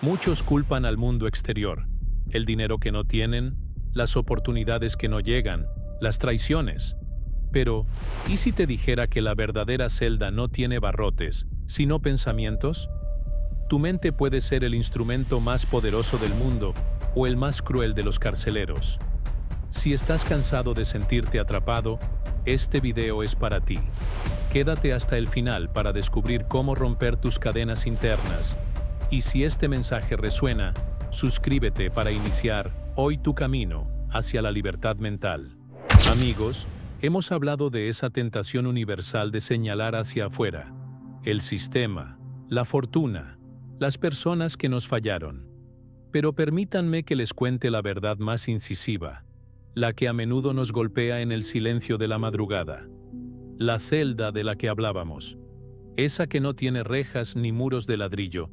Muchos culpan al mundo exterior, el dinero que no tienen, las oportunidades que no llegan, las traiciones. Pero, ¿y si te dijera que la verdadera celda no tiene barrotes, sino pensamientos? Tu mente puede ser el instrumento más poderoso del mundo o el más cruel de los carceleros. Si estás cansado de sentirte atrapado, este video es para ti. Quédate hasta el final para descubrir cómo romper tus cadenas internas. Y si este mensaje resuena, suscríbete para iniciar hoy tu camino hacia la libertad mental. Amigos, hemos hablado de esa tentación universal de señalar hacia afuera, el sistema, la fortuna, las personas que nos fallaron. Pero permítanme que les cuente la verdad más incisiva, la que a menudo nos golpea en el silencio de la madrugada. La celda de la que hablábamos, esa que no tiene rejas ni muros de ladrillo,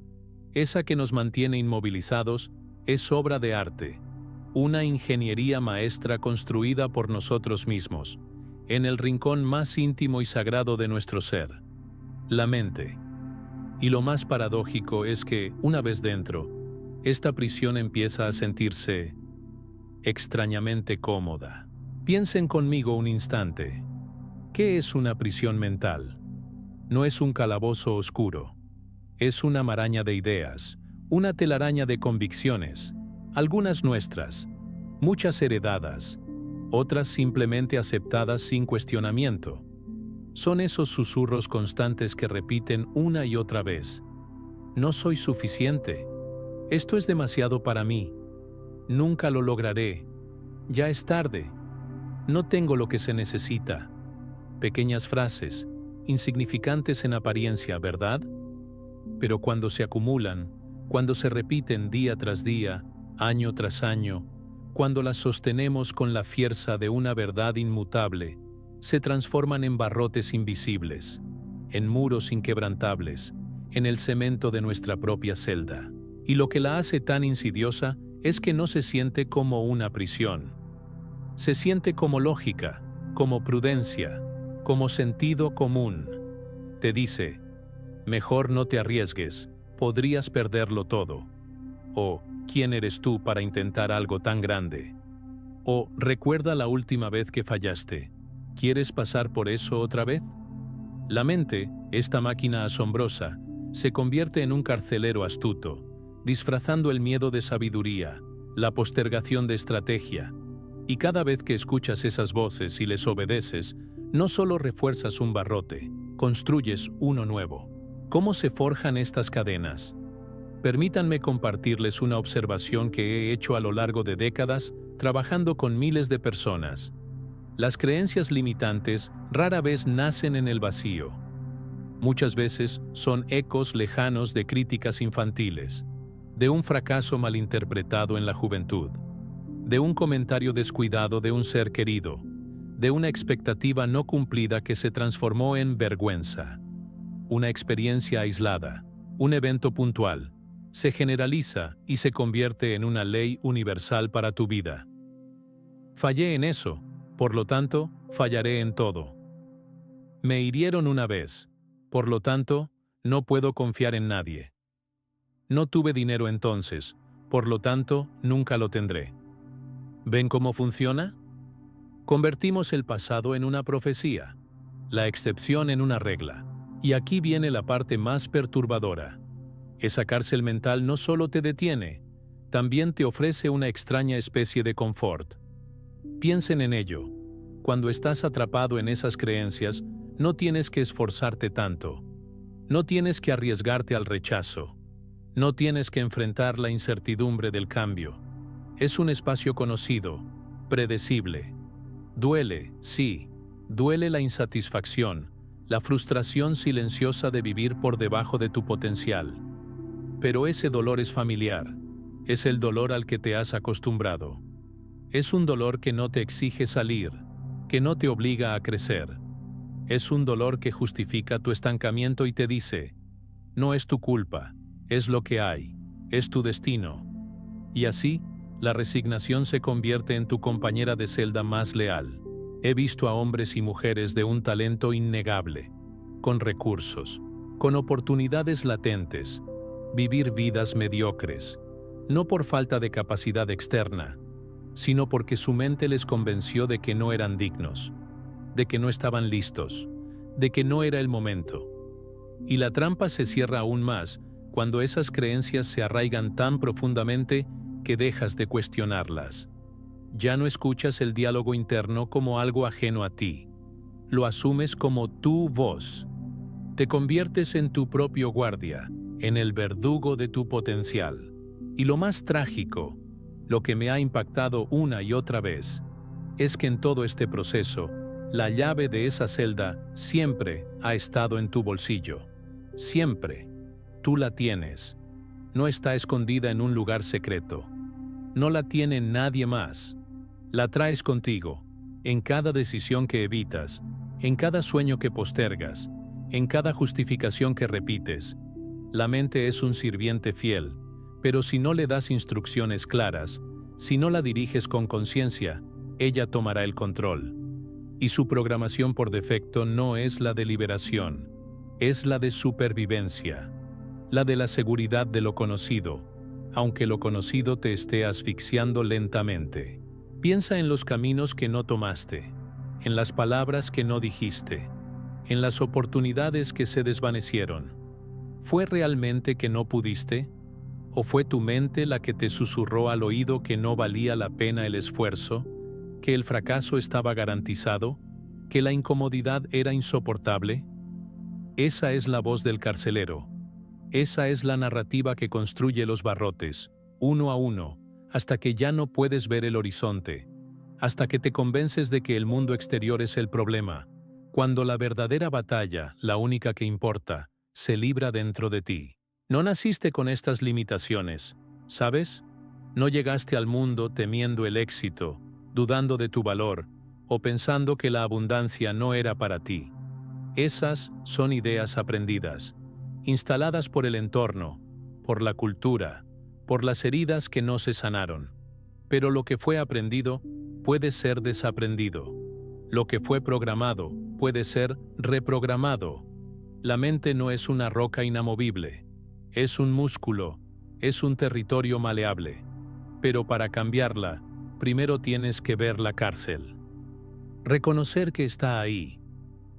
esa que nos mantiene inmovilizados, es obra de arte, una ingeniería maestra construida por nosotros mismos, en el rincón más íntimo y sagrado de nuestro ser, la mente. Y lo más paradójico es que, una vez dentro, esta prisión empieza a sentirse extrañamente cómoda. Piensen conmigo un instante. ¿Qué es una prisión mental? No es un calabozo oscuro. Es una maraña de ideas, una telaraña de convicciones, algunas nuestras, muchas heredadas, otras simplemente aceptadas sin cuestionamiento. Son esos susurros constantes que repiten una y otra vez. No soy suficiente. Esto es demasiado para mí. Nunca lo lograré. Ya es tarde. No tengo lo que se necesita. Pequeñas frases, insignificantes en apariencia, ¿verdad? Pero cuando se acumulan, cuando se repiten día tras día, año tras año, cuando las sostenemos con la fuerza de una verdad inmutable, se transforman en barrotes invisibles, en muros inquebrantables, en el cemento de nuestra propia celda. Y lo que la hace tan insidiosa es que no se siente como una prisión. Se siente como lógica, como prudencia, como sentido común. Te dice, mejor no te arriesgues, podrías perderlo todo. O, ¿quién eres tú para intentar algo tan grande? O, recuerda la última vez que fallaste. ¿Quieres pasar por eso otra vez? La mente, esta máquina asombrosa, se convierte en un carcelero astuto, disfrazando el miedo de sabiduría, la postergación de estrategia. Y cada vez que escuchas esas voces y les obedeces, no solo refuerzas un barrote, construyes uno nuevo. ¿Cómo se forjan estas cadenas? Permítanme compartirles una observación que he hecho a lo largo de décadas trabajando con miles de personas. Las creencias limitantes rara vez nacen en el vacío. Muchas veces son ecos lejanos de críticas infantiles, de un fracaso malinterpretado en la juventud, de un comentario descuidado de un ser querido, de una expectativa no cumplida que se transformó en vergüenza. Una experiencia aislada, un evento puntual, se generaliza y se convierte en una ley universal para tu vida. Fallé en eso, por lo tanto, fallaré en todo. Me hirieron una vez, por lo tanto, no puedo confiar en nadie. No tuve dinero entonces, por lo tanto, nunca lo tendré. ¿Ven cómo funciona? Convertimos el pasado en una profecía, la excepción en una regla. Y aquí viene la parte más perturbadora. Esa cárcel mental no solo te detiene, también te ofrece una extraña especie de confort. Piensen en ello. Cuando estás atrapado en esas creencias, no tienes que esforzarte tanto. No tienes que arriesgarte al rechazo. No tienes que enfrentar la incertidumbre del cambio. Es un espacio conocido, predecible. Duele, sí, duele la insatisfacción, la frustración silenciosa de vivir por debajo de tu potencial. Pero ese dolor es familiar, es el dolor al que te has acostumbrado. Es un dolor que no te exige salir, que no te obliga a crecer. Es un dolor que justifica tu estancamiento y te dice, no es tu culpa, es lo que hay, es tu destino. Y así, la resignación se convierte en tu compañera de celda más leal. He visto a hombres y mujeres de un talento innegable, con recursos, con oportunidades latentes, vivir vidas mediocres, no por falta de capacidad externa, sino porque su mente les convenció de que no eran dignos, de que no estaban listos, de que no era el momento. Y la trampa se cierra aún más cuando esas creencias se arraigan tan profundamente que dejas de cuestionarlas. Ya no escuchas el diálogo interno como algo ajeno a ti. Lo asumes como tu voz. Te conviertes en tu propio guardia, en el verdugo de tu potencial. Y lo más trágico, lo que me ha impactado una y otra vez, es que en todo este proceso, la llave de esa celda siempre ha estado en tu bolsillo. Siempre. Tú la tienes. No está escondida en un lugar secreto. No la tiene nadie más. La traes contigo, en cada decisión que evitas, en cada sueño que postergas, en cada justificación que repites. La mente es un sirviente fiel, pero si no le das instrucciones claras, si no la diriges con conciencia, ella tomará el control. Y su programación por defecto no es la de liberación, es la de supervivencia, la de la seguridad de lo conocido, aunque lo conocido te esté asfixiando lentamente. Piensa en los caminos que no tomaste, en las palabras que no dijiste, en las oportunidades que se desvanecieron. ¿Fue realmente que no pudiste? ¿O fue tu mente la que te susurró al oído que no valía la pena el esfuerzo, que el fracaso estaba garantizado, que la incomodidad era insoportable? Esa es la voz del carcelero. Esa es la narrativa que construye los barrotes, uno a uno, hasta que ya no puedes ver el horizonte, hasta que te convences de que el mundo exterior es el problema, cuando la verdadera batalla, la única que importa, se libra dentro de ti. No naciste con estas limitaciones, ¿sabes? No llegaste al mundo temiendo el éxito, dudando de tu valor, o pensando que la abundancia no era para ti. Esas son ideas aprendidas, instaladas por el entorno, por la cultura, por las heridas que no se sanaron. Pero lo que fue aprendido puede ser desaprendido. Lo que fue programado puede ser reprogramado. La mente no es una roca inamovible, es un músculo, es un territorio maleable. Pero para cambiarla, primero tienes que ver la cárcel. Reconocer que está ahí.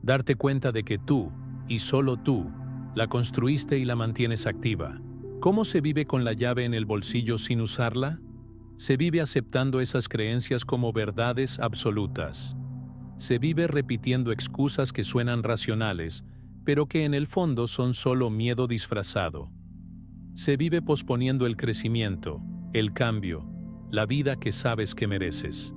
Darte cuenta de que tú, y solo tú, la construiste y la mantienes activa. ¿Cómo se vive con la llave en el bolsillo sin usarla? Se vive aceptando esas creencias como verdades absolutas. Se vive repitiendo excusas que suenan racionales, pero que en el fondo son solo miedo disfrazado. Se vive posponiendo el crecimiento, el cambio, la vida que sabes que mereces.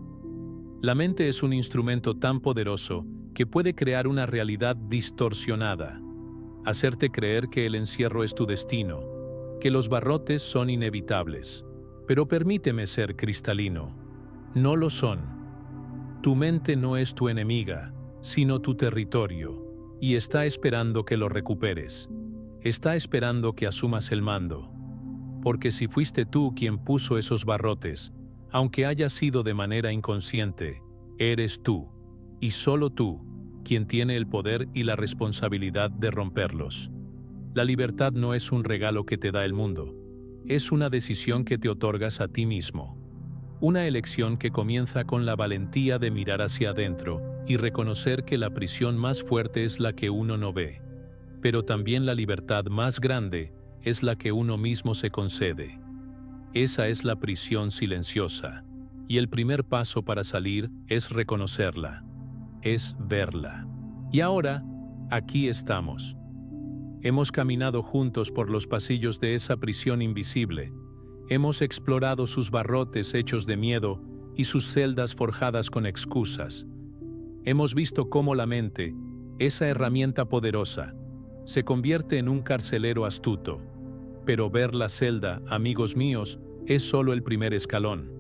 La mente es un instrumento tan poderoso que puede crear una realidad distorsionada, hacerte creer que el encierro es tu destino, que los barrotes son inevitables. Pero permíteme ser cristalino. No lo son. Tu mente no es tu enemiga, sino tu territorio, y está esperando que lo recuperes. Está esperando que asumas el mando. Porque si fuiste tú quien puso esos barrotes, aunque haya sido de manera inconsciente, eres tú, y solo tú, quien tiene el poder y la responsabilidad de romperlos. La libertad no es un regalo que te da el mundo, es una decisión que te otorgas a ti mismo. Una elección que comienza con la valentía de mirar hacia adentro y reconocer que la prisión más fuerte es la que uno no ve. Pero también la libertad más grande es la que uno mismo se concede. Esa es la prisión silenciosa, y el primer paso para salir es reconocerla, es verla. Y ahora, aquí estamos. Hemos caminado juntos por los pasillos de esa prisión invisible. Hemos explorado sus barrotes hechos de miedo y sus celdas forjadas con excusas. Hemos visto cómo la mente, esa herramienta poderosa, se convierte en un carcelero astuto. Pero ver la celda, amigos míos, es solo el primer escalón.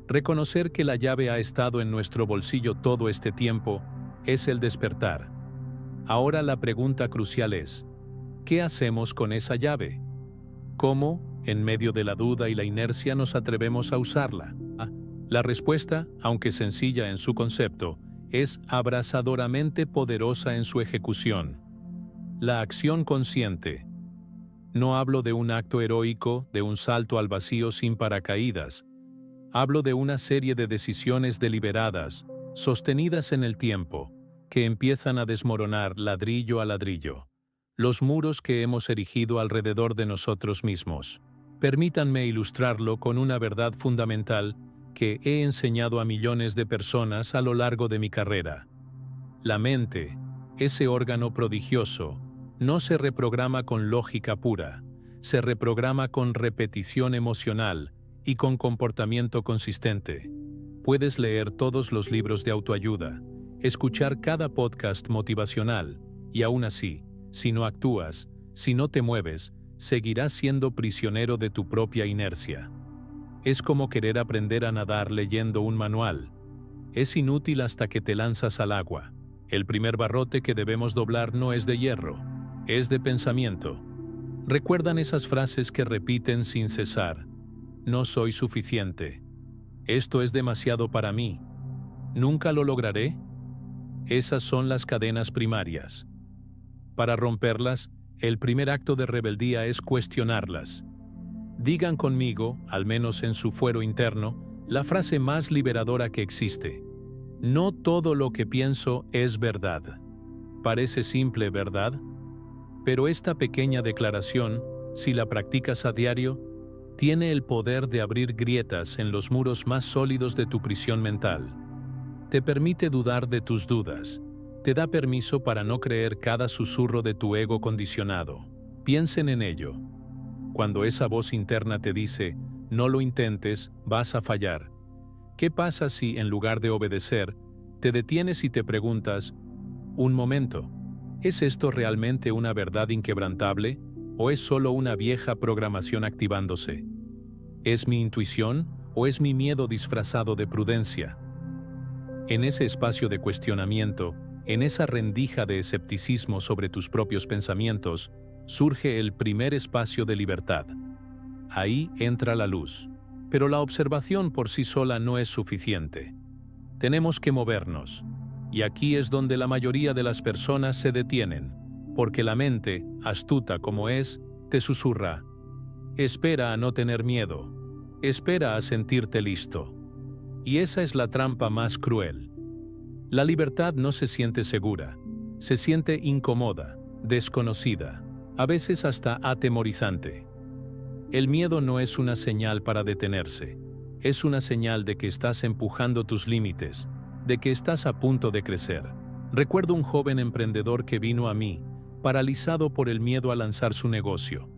Reconocer que la llave ha estado en nuestro bolsillo todo este tiempo es el despertar. Ahora la pregunta crucial es, ¿qué hacemos con esa llave? ¿Cómo, en medio de la duda y la inercia, nos atrevemos a usarla? La respuesta, aunque sencilla en su concepto, es abrasadoramente poderosa en su ejecución. La acción consciente. No hablo de un acto heroico, de un salto al vacío sin paracaídas. Hablo de una serie de decisiones deliberadas, sostenidas en el tiempo, que empiezan a desmoronar ladrillo a ladrillo los muros que hemos erigido alrededor de nosotros mismos. Permítanme ilustrarlo con una verdad fundamental que he enseñado a millones de personas a lo largo de mi carrera. La mente, ese órgano prodigioso, no se reprograma con lógica pura, se reprograma con repetición emocional y con comportamiento consistente. Puedes leer todos los libros de autoayuda, escuchar cada podcast motivacional, y aún así, si no actúas, si no te mueves, seguirás siendo prisionero de tu propia inercia. Es como querer aprender a nadar leyendo un manual. Es inútil hasta que te lanzas al agua. El primer barrote que debemos doblar no es de hierro, es de pensamiento. ¿Recuerdan esas frases que repiten sin cesar? No soy suficiente. Esto es demasiado para mí. ¿Nunca lo lograré? Esas son las cadenas primarias. Para romperlas, el primer acto de rebeldía es cuestionarlas. Digan conmigo, al menos en su fuero interno, la frase más liberadora que existe. No todo lo que pienso es verdad. Parece simple, ¿verdad? Pero esta pequeña declaración, si la practicas a diario, tiene el poder de abrir grietas en los muros más sólidos de tu prisión mental. Te permite dudar de tus dudas. Te da permiso para no creer cada susurro de tu ego condicionado. Piensen en ello. Cuando esa voz interna te dice, no lo intentes, vas a fallar. ¿Qué pasa si, en lugar de obedecer, te detienes y te preguntas, un momento, ¿es esto realmente una verdad inquebrantable o es solo una vieja programación activándose? ¿Es mi intuición o es mi miedo disfrazado de prudencia? En ese espacio de cuestionamiento, en esa rendija de escepticismo sobre tus propios pensamientos, surge el primer espacio de libertad. Ahí entra la luz. Pero la observación por sí sola no es suficiente. Tenemos que movernos. Y aquí es donde la mayoría de las personas se detienen, porque la mente, astuta como es, te susurra. Espera a no tener miedo. Espera a sentirte listo. Y esa es la trampa más cruel. La libertad no se siente segura, se siente incómoda, desconocida, a veces hasta atemorizante. El miedo no es una señal para detenerse, es una señal de que estás empujando tus límites, de que estás a punto de crecer. Recuerdo un joven emprendedor que vino a mí, paralizado por el miedo a lanzar su negocio.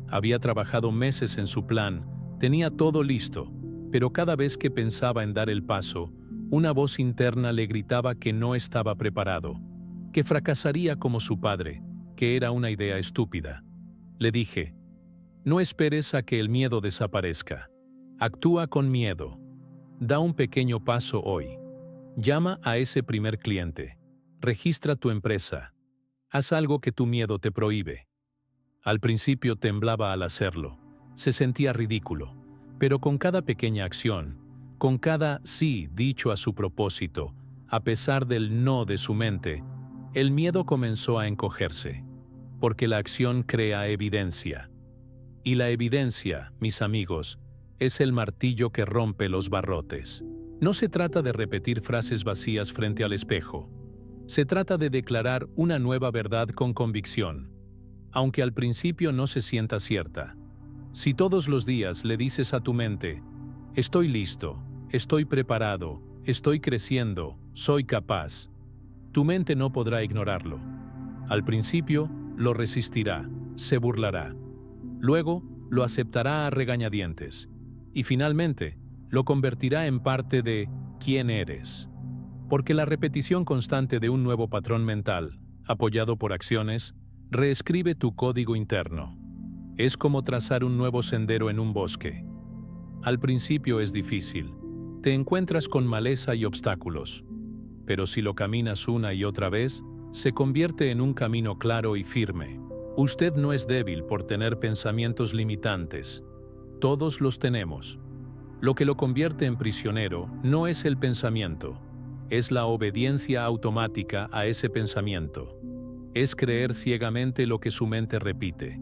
Había trabajado meses en su plan, tenía todo listo, pero cada vez que pensaba en dar el paso, una voz interna le gritaba que no estaba preparado, que fracasaría como su padre, que era una idea estúpida. Le dije, no esperes a que el miedo desaparezca. Actúa con miedo. Da un pequeño paso hoy. Llama a ese primer cliente. Registra tu empresa. Haz algo que tu miedo te prohíbe. Al principio temblaba al hacerlo. Se sentía ridículo. Pero con cada pequeña acción, con cada sí dicho a su propósito, a pesar del no de su mente, el miedo comenzó a encogerse, porque la acción crea evidencia. Y la evidencia, mis amigos, es el martillo que rompe los barrotes. No se trata de repetir frases vacías frente al espejo. Se trata de declarar una nueva verdad con convicción, aunque al principio no se sienta cierta. Si todos los días le dices a tu mente, estoy listo, estoy preparado, estoy creciendo, soy capaz, tu mente no podrá ignorarlo. Al principio, lo resistirá, se burlará. Luego, lo aceptará a regañadientes. Y finalmente, lo convertirá en parte de quién eres. Porque la repetición constante de un nuevo patrón mental, apoyado por acciones, reescribe tu código interno. Es como trazar un nuevo sendero en un bosque. Al principio es difícil. Te encuentras con maleza y obstáculos. Pero si lo caminas una y otra vez, se convierte en un camino claro y firme. Usted no es débil por tener pensamientos limitantes. Todos los tenemos. Lo que lo convierte en prisionero no es el pensamiento, es la obediencia automática a ese pensamiento. Es creer ciegamente lo que su mente repite.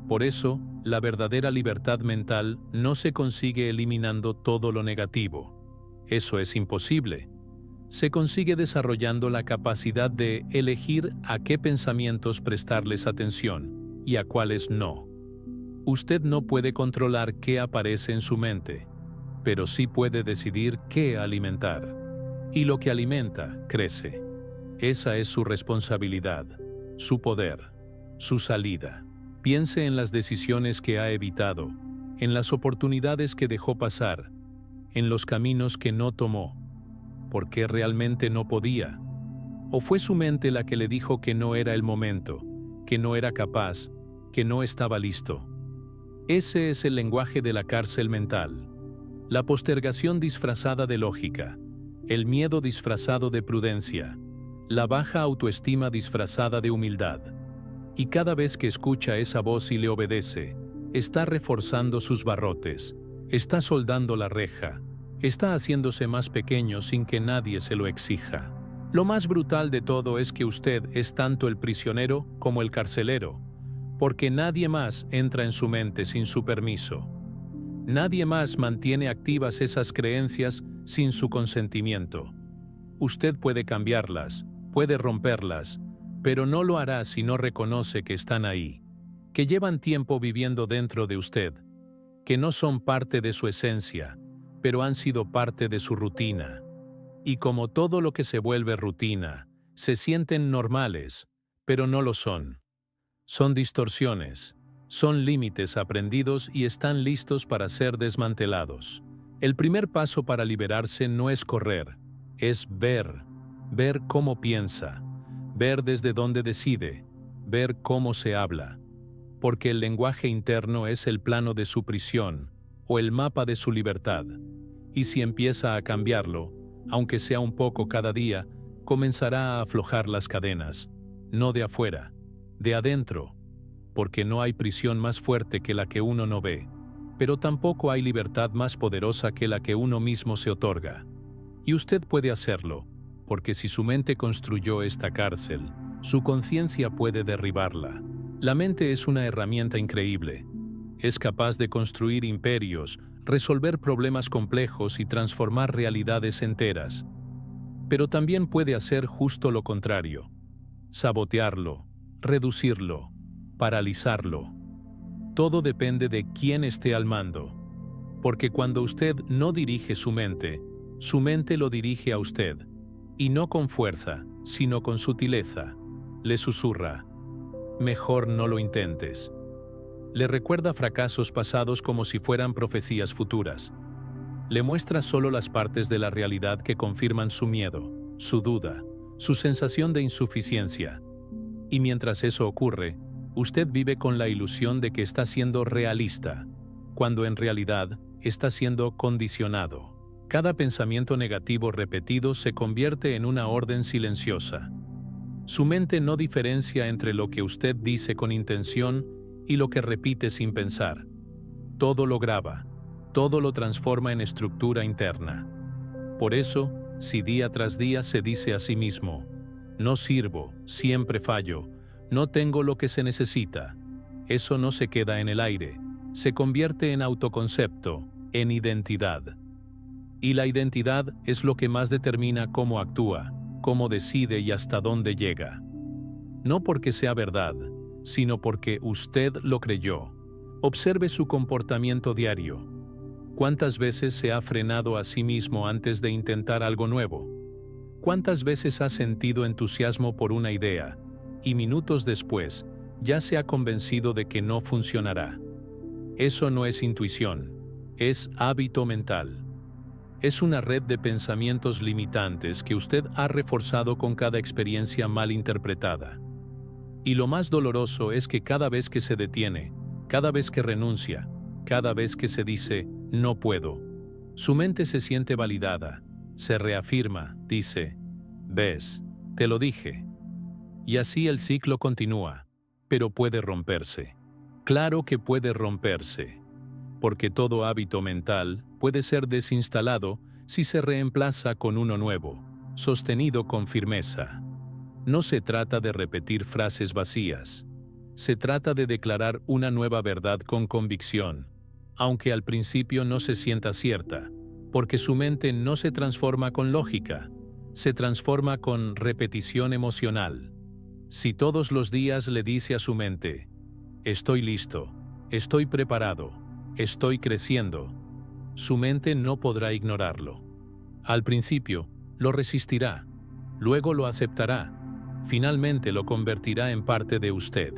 Por eso, la verdadera libertad mental no se consigue eliminando todo lo negativo. Eso es imposible. Se consigue desarrollando la capacidad de elegir a qué pensamientos prestarles atención y a cuáles no. Usted no puede controlar qué aparece en su mente, pero sí puede decidir qué alimentar. Y lo que alimenta, crece. Esa es su responsabilidad, su poder, su salida. Piense en las decisiones que ha evitado, en las oportunidades que dejó pasar, en los caminos que no tomó. ¿Por qué realmente no podía? ¿O fue su mente la que le dijo que no era el momento, que no era capaz, que no estaba listo? Ese es el lenguaje de la cárcel mental. La postergación disfrazada de lógica, el miedo disfrazado de prudencia, la baja autoestima disfrazada de humildad. Y cada vez que escucha esa voz y le obedece, está reforzando sus barrotes, está soldando la reja, está haciéndose más pequeño sin que nadie se lo exija. Lo más brutal de todo es que usted es tanto el prisionero como el carcelero, porque nadie más entra en su mente sin su permiso. Nadie más mantiene activas esas creencias sin su consentimiento. Usted puede cambiarlas, puede romperlas, pero no lo hará si no reconoce que están ahí, que llevan tiempo viviendo dentro de usted, que no son parte de su esencia, pero han sido parte de su rutina. Y como todo lo que se vuelve rutina, se sienten normales, pero no lo son. Son distorsiones, son límites aprendidos y están listos para ser desmantelados. El primer paso para liberarse no es correr, es ver cómo piensa, ver desde dónde decide, ver cómo se habla. Porque el lenguaje interno es el plano de su prisión o el mapa de su libertad. Y si empieza a cambiarlo, aunque sea un poco cada día, comenzará a aflojar las cadenas, no de afuera, de adentro, porque no hay prisión más fuerte que la que uno no ve, pero tampoco hay libertad más poderosa que la que uno mismo se otorga. Y usted puede hacerlo, porque si su mente construyó esta cárcel, su conciencia puede derribarla. La mente es una herramienta increíble. Es capaz de construir imperios, resolver problemas complejos y transformar realidades enteras. Pero también puede hacer justo lo contrario: sabotearlo, reducirlo, paralizarlo. Todo depende de quién esté al mando. Porque cuando usted no dirige su mente lo dirige a usted. Y no con fuerza, sino con sutileza. Le susurra: mejor no lo intentes. Le recuerda fracasos pasados como si fueran profecías futuras. Le muestra solo las partes de la realidad que confirman su miedo, su duda, su sensación de insuficiencia. Y mientras eso ocurre, usted vive con la ilusión de que está siendo realista, cuando en realidad está siendo condicionado. Cada pensamiento negativo repetido se convierte en una orden silenciosa. Su mente no diferencia entre lo que usted dice con intención y lo que repite sin pensar. Todo lo graba, todo lo transforma en estructura interna. Por eso, si día tras día se dice a sí mismo: no sirvo, siempre fallo, no tengo lo que se necesita, eso no se queda en el aire, se convierte en autoconcepto, en identidad. Y la identidad es lo que más determina cómo actúa, cómo decide y hasta dónde llega. No porque sea verdad, sino porque usted lo creyó. Observe su comportamiento diario. ¿Cuántas veces se ha frenado a sí mismo antes de intentar algo nuevo? ¿Cuántas veces ha sentido entusiasmo por una idea y minutos después ya se ha convencido de que no funcionará? Eso no es intuición, es hábito mental. Es una red de pensamientos limitantes que usted ha reforzado con cada experiencia mal interpretada. Y lo más doloroso es que cada vez que se detiene, cada vez que renuncia, cada vez que se dice «no puedo», su mente se siente validada, se reafirma, dice «ves, te lo dije». Y así el ciclo continúa, pero puede romperse. Claro que puede romperse, porque todo hábito mental puede ser desinstalado si se reemplaza con uno nuevo, sostenido con firmeza. No se trata de repetir frases vacías. Se trata de declarar una nueva verdad con convicción, aunque al principio no se sienta cierta, porque su mente no se transforma con lógica, se transforma con repetición emocional. Si todos los días le dice a su mente, estoy listo, estoy preparado, estoy creciendo, su mente no podrá ignorarlo. Al principio, lo resistirá, luego lo aceptará, finalmente lo convertirá en parte de usted.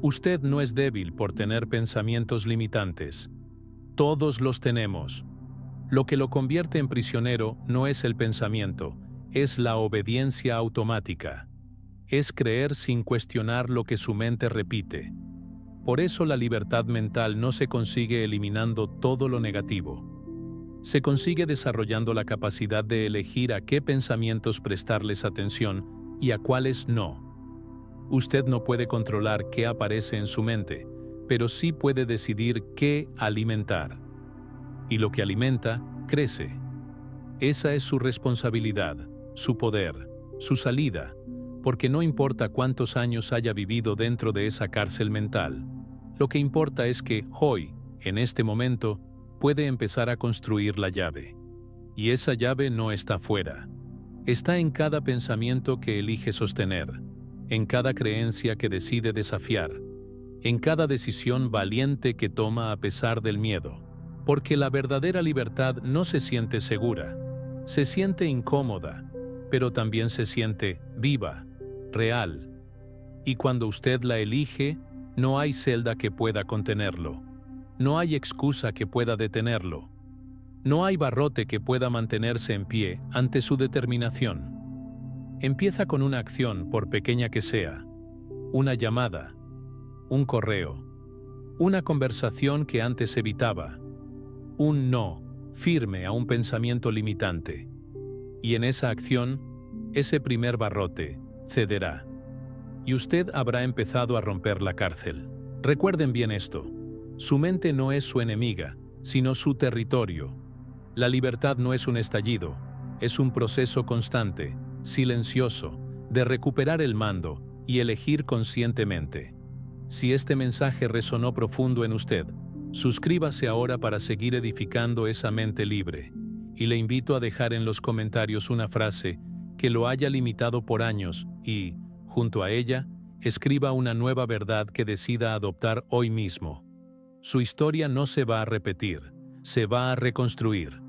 Usted no es débil por tener pensamientos limitantes. Todos los tenemos. Lo que lo convierte en prisionero no es el pensamiento, es la obediencia automática. Es creer sin cuestionar lo que su mente repite. Por eso la libertad mental no se consigue eliminando todo lo negativo. Se consigue desarrollando la capacidad de elegir a qué pensamientos prestarles atención y a cuáles no. Usted no puede controlar qué aparece en su mente, pero sí puede decidir qué alimentar. Y lo que alimenta, crece. Esa es su responsabilidad, su poder, su salida, porque no importa cuántos años haya vivido dentro de esa cárcel mental, lo que importa es que hoy, en este momento, puede empezar a construir la llave. Y esa llave no está fuera. Está en cada pensamiento que elige sostener, en cada creencia que decide desafiar, en cada decisión valiente que toma a pesar del miedo. Porque la verdadera libertad no se siente segura, se siente incómoda, pero también se siente viva, real. Y cuando usted la elige, no hay celda que pueda contenerlo. No hay excusa que pueda detenerlo. No hay barrote que pueda mantenerse en pie ante su determinación. Empieza con una acción, por pequeña que sea. Una llamada, un correo, una conversación que antes evitaba, un no firme a un pensamiento limitante. Y en esa acción, ese primer barrote cederá. Y usted habrá empezado a romper la cárcel. Recuerden bien esto. Su mente no es su enemiga, sino su territorio. La libertad no es un estallido, es un proceso constante, silencioso, de recuperar el mando y elegir conscientemente. Si este mensaje resonó profundo en usted, suscríbase ahora para seguir edificando esa mente libre. Y le invito a dejar en los comentarios una frase que lo haya limitado por años y, junto a ella, escriba una nueva verdad que decida adoptar hoy mismo. Su historia no se va a repetir, se va a reconstruir.